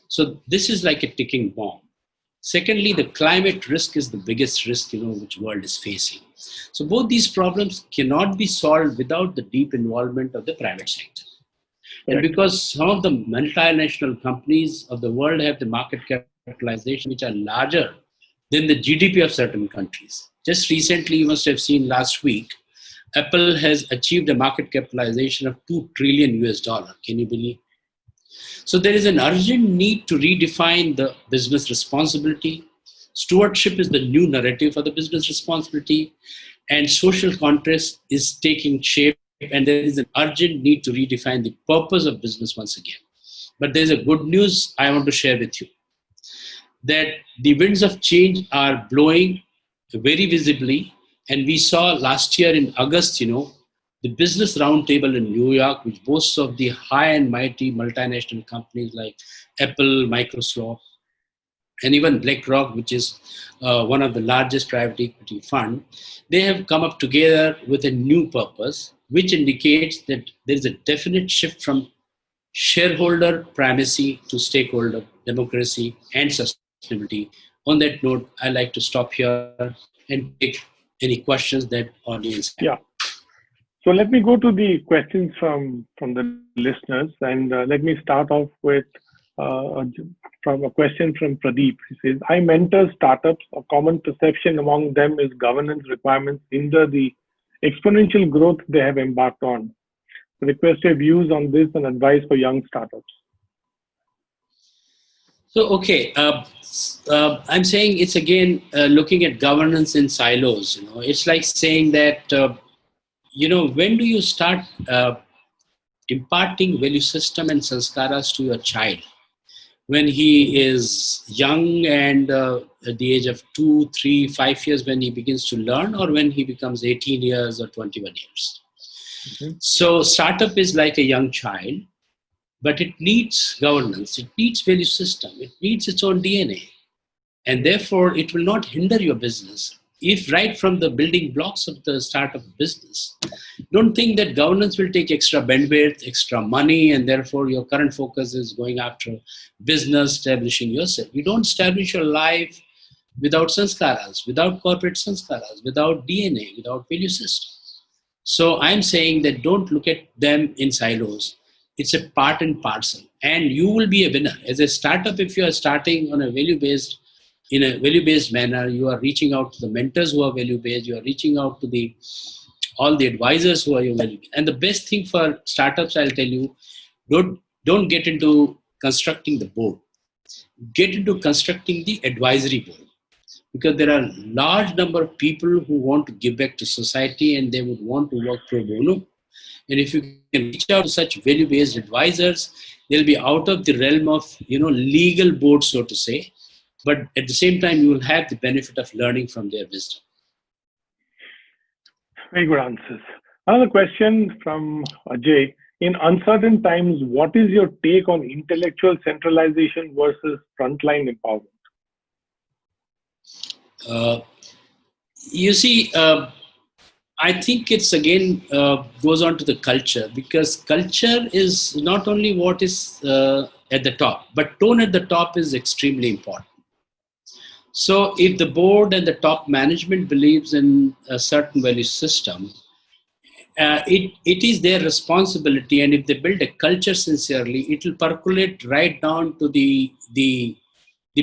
So this is like a ticking bomb. Secondly, the climate risk is the biggest risk, which world is facing. So both these problems cannot be solved without the deep involvement of the private sector. And because some of the multinational companies of the world have the market capitalization which are larger than the GDP of certain countries. Just recently, you must have seen last week, Apple has achieved a market capitalization of $2 trillion US. Can you believe? So there is an urgent need to redefine the business responsibility. Stewardship is the new narrative for the business responsibility, and social contrast is taking shape, and there is an urgent need to redefine the purpose of business once again. But there's a good news I want to share with you, that the winds of change are blowing very visibly, and we saw last year in August, the Business Roundtable in New York, which boasts of the high and mighty multinational companies like Apple, Microsoft, and even BlackRock, which is one of the largest private equity fund, they have come up together with a new purpose, which indicates that there is a definite shift from shareholder primacy to stakeholder democracy and sustainability. On that note, I'd like to stop here and take any questions that audience have. Yeah. So let me go to the questions from the listeners, and let me start off with from a question from Pradeep. He says, I mentor startups. A common perception among them is governance requirements hinder the exponential growth they have embarked on. Request your views on this and advice for young startups. So, okay, I'm saying it's again looking at governance in silos. It's like saying that, when do you start imparting value system and sanskaras to your child? When he is young and at the age of 2, 3, 5 years, when he begins to learn, or when he becomes 18 years or 21 years. Mm-hmm. So startup is like a young child, but it needs governance, it needs value system, it needs its own DNA. And therefore, it will not hinder your business. If right from the building blocks of the startup business, don't think that governance will take extra bandwidth, extra money, and therefore your current focus is going after business, establishing yourself. You don't establish your life without sanskaras, without corporate sanskaras, without DNA, without value system. So I'm saying that don't look at them in silos. It's a part and parcel, and you will be a winner. As a startup, if you are starting on a in a value-based manner, you are reaching out to the mentors who are value-based, you are reaching out to all the advisors who are your value-based. And the best thing for startups, I'll tell you, don't get into constructing the board. Get into constructing the advisory board. Because there are a large number of people who want to give back to society and they would want to work pro bono. And if you can reach out to such value-based advisors, They'll be out of the realm of, legal board, so to say. But at the same time, you will have the benefit of learning from their wisdom. Very good answers. Another question from Ajay. In uncertain times, what is your take on intellectual centralization versus frontline empowerment? You see, I think it's again goes on to the culture, because culture is not only what is at the top, but tone at the top is extremely important. So if the board and the top management believes in a certain value system, it is their responsibility, and if they build a culture sincerely, it will percolate right down to the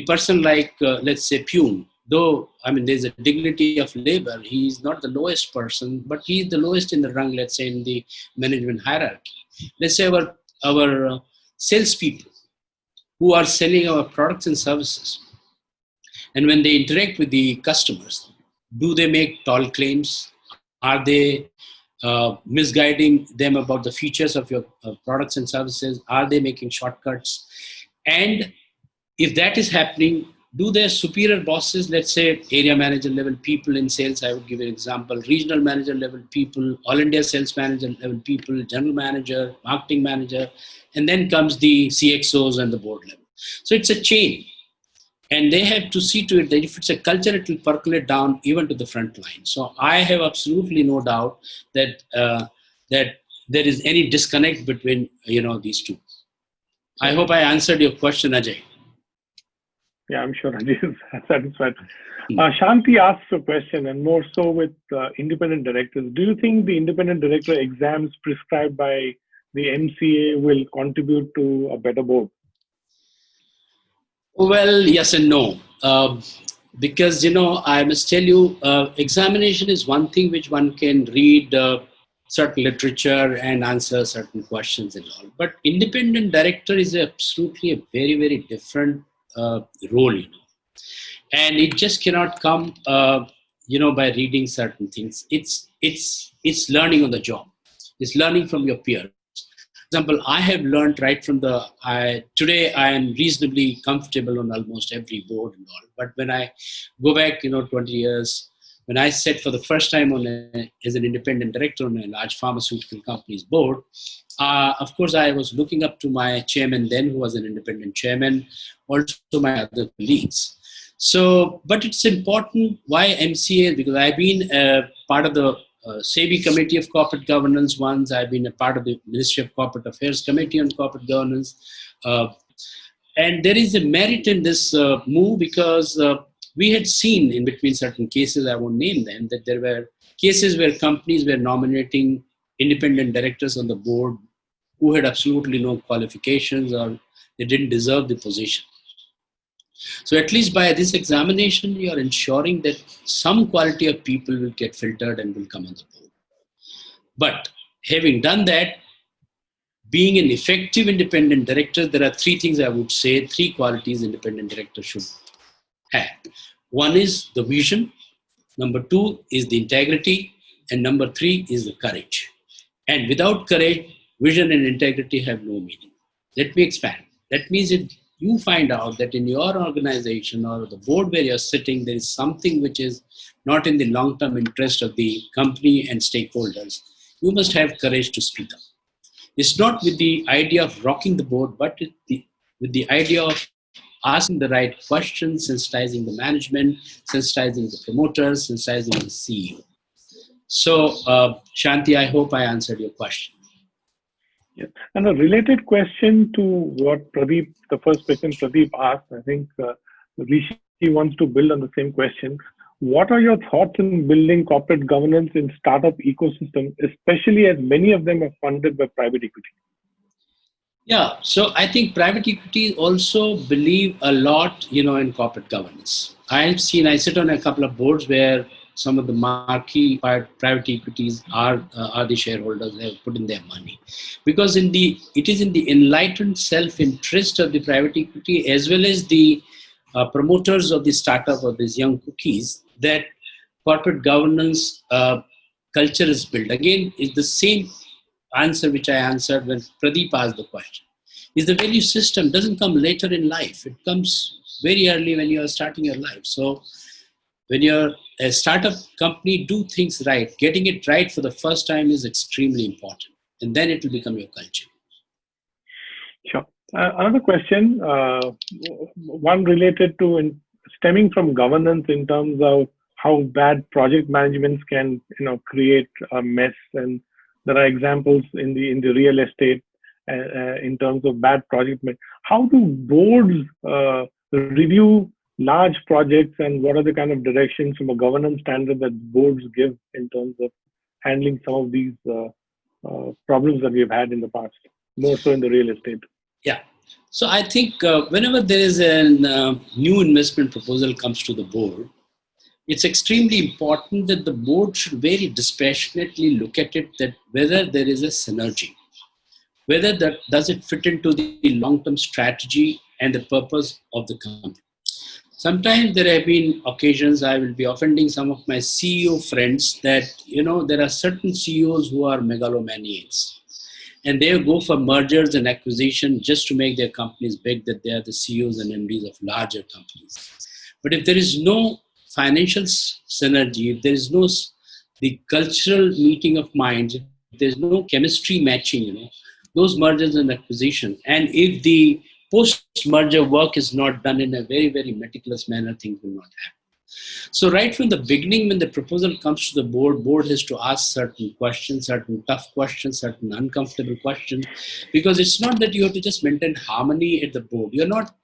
person like, let's say, Pune. Though, I mean, there's a dignity of labor, he is not the lowest person, but he is the lowest in the rung, let's say, in the management hierarchy. Let's say our salespeople who are selling our products and services, and when they interact with the customers, do they make tall claims? Are they misguiding them about the features of your products and services? Are they making shortcuts? And if that is happening, do their superior bosses, let's say area manager level people in sales, I would give an example, regional manager level people, all India sales manager level people, general manager, marketing manager, and then comes the CXOs and the board level. So it's a chain. And they have to see to it that if it's a culture, it will percolate down even to the front line. So I have absolutely no doubt that that there is any disconnect between these two. I hope I answered your question, Ajay. Yeah, I'm sure Ajay is satisfied. Shanti asks a question, and more so with independent directors. Do you think the independent director exams prescribed by the MCA will contribute to a better board? Well, yes and no. Because, I must tell you, examination is one thing which one can read certain literature and answer certain questions and all. But independent director is absolutely a very, very different role, and it just cannot come, by reading certain things. It's learning on the job. It's learning from your peers. For example, I have learned right from today I am reasonably comfortable on almost every board and all. But when I go back, 20 years, when I sat for the first time as an independent director on a large pharmaceutical company's board, of course, I was looking up to my chairman then, who was an independent chairman, also my other colleagues. So, but it's important why MCA, because I've been part of the SEBI Committee of Corporate Governance once. I've been a part of the Ministry of Corporate Affairs Committee on Corporate Governance. And there is a merit in this move, because we had seen in between certain cases, I won't name them, that there were cases where companies were nominating independent directors on the board who had absolutely no qualifications, or they didn't deserve the position. So at least by this examination, you are ensuring that some quality of people will get filtered and will come on the board. But having done that, being an effective independent director, there are three things I would say, three qualities independent directors should have. One is the vision, number two is the integrity, and number three is the courage. And without courage, vision and integrity have no meaning. Let me expand. That means if you find out that in your organization or the board where you're sitting, there is something which is not in the long-term interest of the company and stakeholders, you must have courage to speak up. It's not with the idea of rocking the board, but with the idea of asking the right questions, sensitizing the management, sensitizing the promoters, sensitizing the CEO. So, Shanti, I hope I answered your question. Yeah. And a related question to what Pradeep, the first question Pradeep asked, I think Rishi wants to build on the same question. What are your thoughts in building corporate governance in startup ecosystem, especially as many of them are funded by private equity? Yeah, so I think private equity also believe a lot, in corporate governance. I sit on a couple of boards where some of the marquee private equities are the shareholders. They have put in their money, because it is in the enlightened self-interest of the private equity as well as the promoters of the startup or these young cookies that corporate governance culture is built. Again, it's the same answer which I answered when Pradeep asked the question. is the value system doesn't come later in life. It comes very early when you are starting your life. So when you're a startup company, do things right. Getting it right for the first time is extremely important. And then it will become your culture. Sure. Another question, one related to stemming from governance in terms of how bad project managements can, create a mess. And there are examples in the real estate in terms of bad project management. How do boards review large projects, and what are the kind of directions from a governance standard that boards give in terms of handling some of these problems that we've had in the past, more so in the real estate? Yeah. So I think whenever there is a new investment proposal comes to the board, it's extremely important that the board should very dispassionately look at it, that whether there is a synergy, whether that does it fit into the long-term strategy and the purpose of the company. Sometimes there have been occasions, I will be offending some of my CEO friends, that there are certain CEOs who are megalomaniacs, and they go for mergers and acquisition just to make their companies big, that they are the CEOs and MDs of larger companies. But if there is no financial synergy, if there is no the cultural meeting of minds, if there's no chemistry matching, those mergers and acquisition, and if the post-merger work is not done in a very, very meticulous manner, things will not happen. So right from the beginning, when the proposal comes to the board has to ask certain questions, certain tough questions, certain uncomfortable questions, because it's not that you have to just maintain harmony at the board. You're not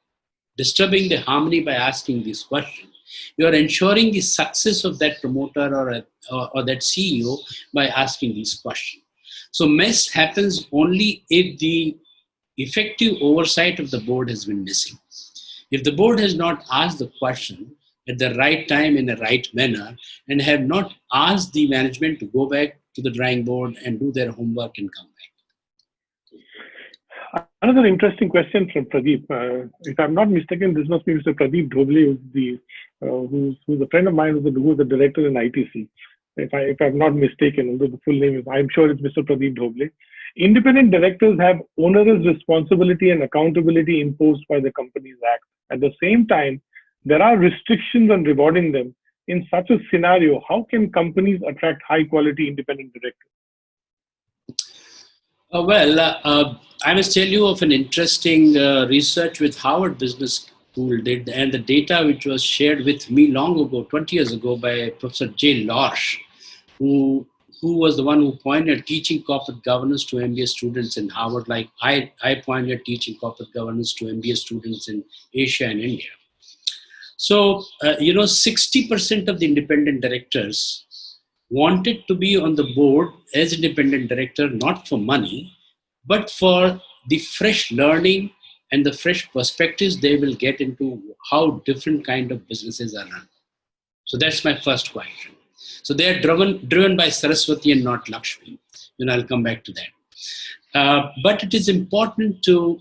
disturbing the harmony by asking these questions. You're ensuring the success of that promoter or that CEO by asking these questions. So mess happens only if the effective oversight of the board has been missing. If the board has not asked the question at the right time in the right manner, and have not asked the management to go back to the drawing board and do their homework and come back. Another interesting question from Pradeep. If I'm not mistaken, this must be Mr. Pradeep Dhoble, who's a friend of mine, who's the director in ITC. If I'm not mistaken, although the full name is, I'm sure it's Mr. Pradeep Dhoble. Independent directors have onerous responsibility and accountability imposed by the Companies Act. At the same time, there are restrictions on rewarding them. In such a scenario, how can companies attract high-quality independent directors? I must tell you of an interesting research with Harvard Business School did, and the data which was shared with me long ago, 20 years ago, by Professor J. Lorsch, who was the one who pointed teaching corporate governance to MBA students in Harvard, like I pointed teaching corporate governance to MBA students in Asia and India. So, 60% of the independent directors wanted to be on the board as independent director, not for money, but for the fresh learning and the fresh perspectives they will get into how different kind of businesses are run. So that's my first question. So they are driven by Saraswati and not Lakshmi. I'll come back to that. But it is important to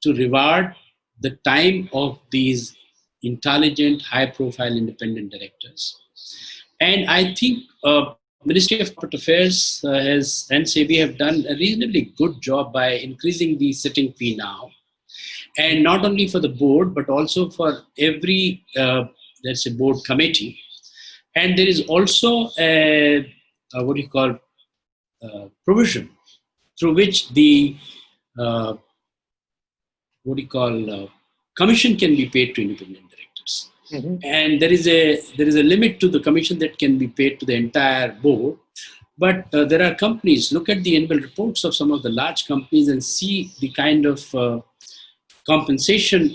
reward the time of these intelligent, high-profile independent directors. And I think Ministry of Corporate Affairs and SEBI have done a reasonably good job by increasing the sitting fee now. And not only for the board, but also for every, let's say, board committee. And there is also a provision through which the commission can be paid to independent directors. Mm-hmm. And there is a limit to the commission that can be paid to the entire board. But there are companies, look at the annual reports of some of the large companies and see the kind of compensation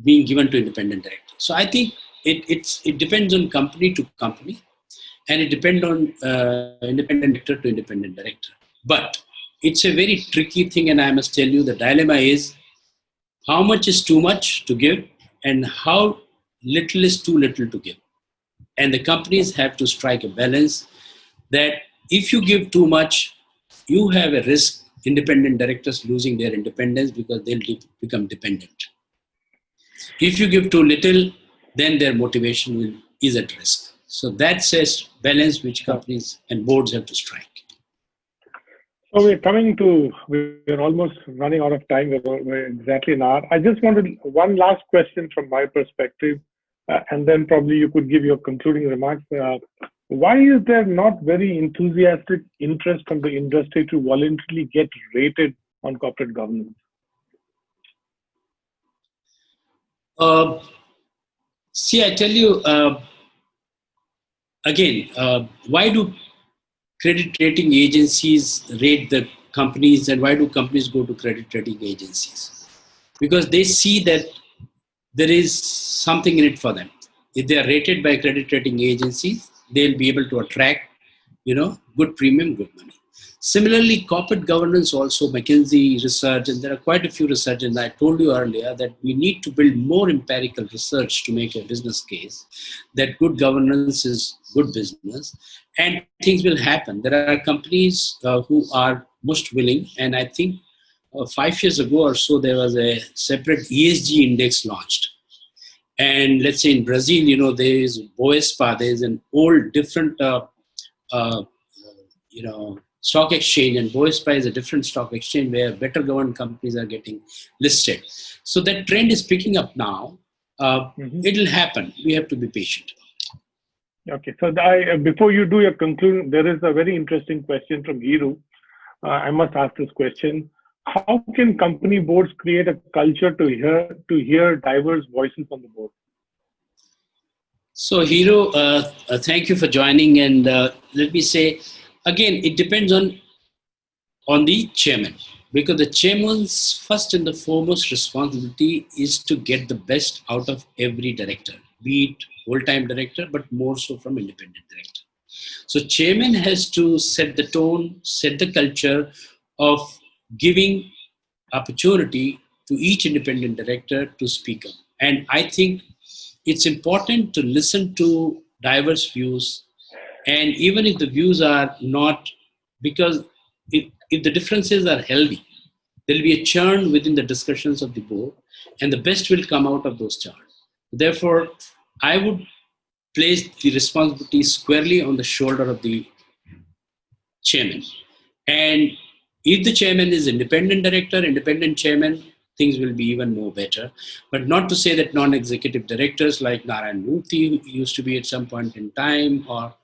being given to independent directors. So I think it depends on company to company, and it depends on independent director to independent director. But it's a very tricky thing, and I must tell you the dilemma is how much is too much to give and how little is too little to give. And the companies have to strike a balance that if you give too much, you have a risk independent directors losing their independence because they'll become dependent. If you give too little, then their motivation is at risk. So that's a balance which companies and boards have to strike. So we're almost running out of time. We're exactly an hour. I just wanted one last question from my perspective, and then probably you could give your concluding remarks. Why is there not very enthusiastic interest from the industry to voluntarily get rated on corporate governance? See, I tell you, again, why do credit rating agencies rate the companies, and why do companies go to credit rating agencies? Because they see that there is something in it for them. If they are rated by credit rating agencies, they'll be able to attract, good premium, good money. Similarly, corporate governance also, McKinsey research, and there are quite a few research, and I told you earlier that we need to build more empirical research to make a business case that good governance is good business, and things will happen. There are companies who are most willing, and I think 5 years ago or so, there was a separate ESG index launched. And let's say in Brazil, there is Boespa, there is an old different, uh, stock exchange, and Boespa is a different stock exchange where better governed companies are getting listed. So that trend is picking up now. It'll happen. We have to be patient. Okay, so before you do your conclusion, there is a very interesting question from Hiru. I must ask this question. How can company boards create a culture to hear diverse voices on the board? So, Hero, thank you for joining. And let me say, again, it depends on the chairman, because the chairman's first and the foremost responsibility is to get the best out of every director, be it full-time director, but more so from independent director. So chairman has to set the tone, set the culture of giving opportunity to each independent director to speak up. And I think it's important to listen to diverse views. And even if the views are not, because if the differences are healthy, there will be a churn within the discussions of the board, and the best will come out of those churns. Therefore, I would place the responsibility squarely on the shoulder of the chairman. And if the chairman is independent director, independent chairman, things will be even more better. But not to say that non-executive directors like Narayan Murthy used to be at some point in time, or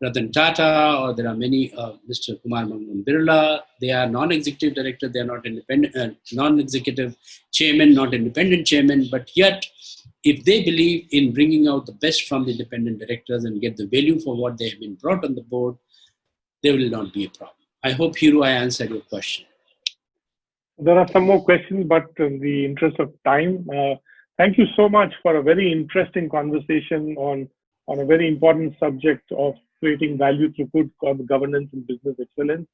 Ratan Tata, or there are many, Mr. Kumar Mangalam Birla, they are non-executive director, they are not independent, non-executive chairman, not independent chairman, but yet if they believe in bringing out the best from the independent directors and get the value for what they have been brought on the board, there will not be a problem. I hope, Hiro, I answered your question. There are some more questions, but in the interest of time, thank you so much for a very interesting conversation on a very important subject of creating value through good governance and business excellence.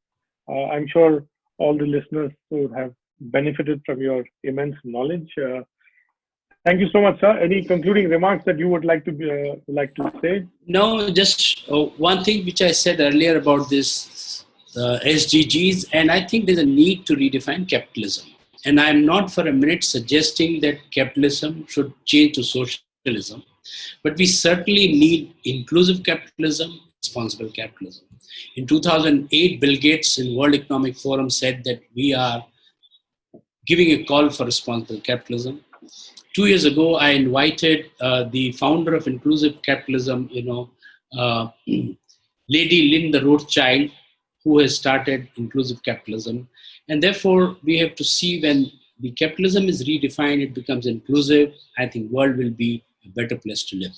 I'm sure all the listeners would have benefited from your immense knowledge. Thank you so much, sir. Any concluding remarks that you would like to say? No, just one thing which I said earlier about this SDGs, and I think there's a need to redefine capitalism. And I'm not for a minute suggesting that capitalism should change to socialism, but we certainly need inclusive capitalism, responsible capitalism. In 2008, Bill Gates in World Economic Forum said that we are giving a call for responsible capitalism. 2 years ago, I invited the founder of inclusive capitalism, Lady Linda Rothschild, who has started inclusive capitalism. And therefore, we have to see when the capitalism is redefined, it becomes inclusive. I think world will be a better place to live.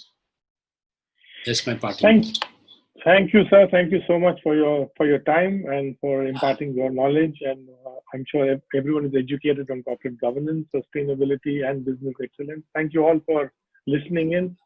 That's my parting. Thank you, sir. Thank you so much for your time and for imparting your knowledge. And I'm sure everyone is educated on corporate governance, sustainability, and business excellence. Thank you all for listening in.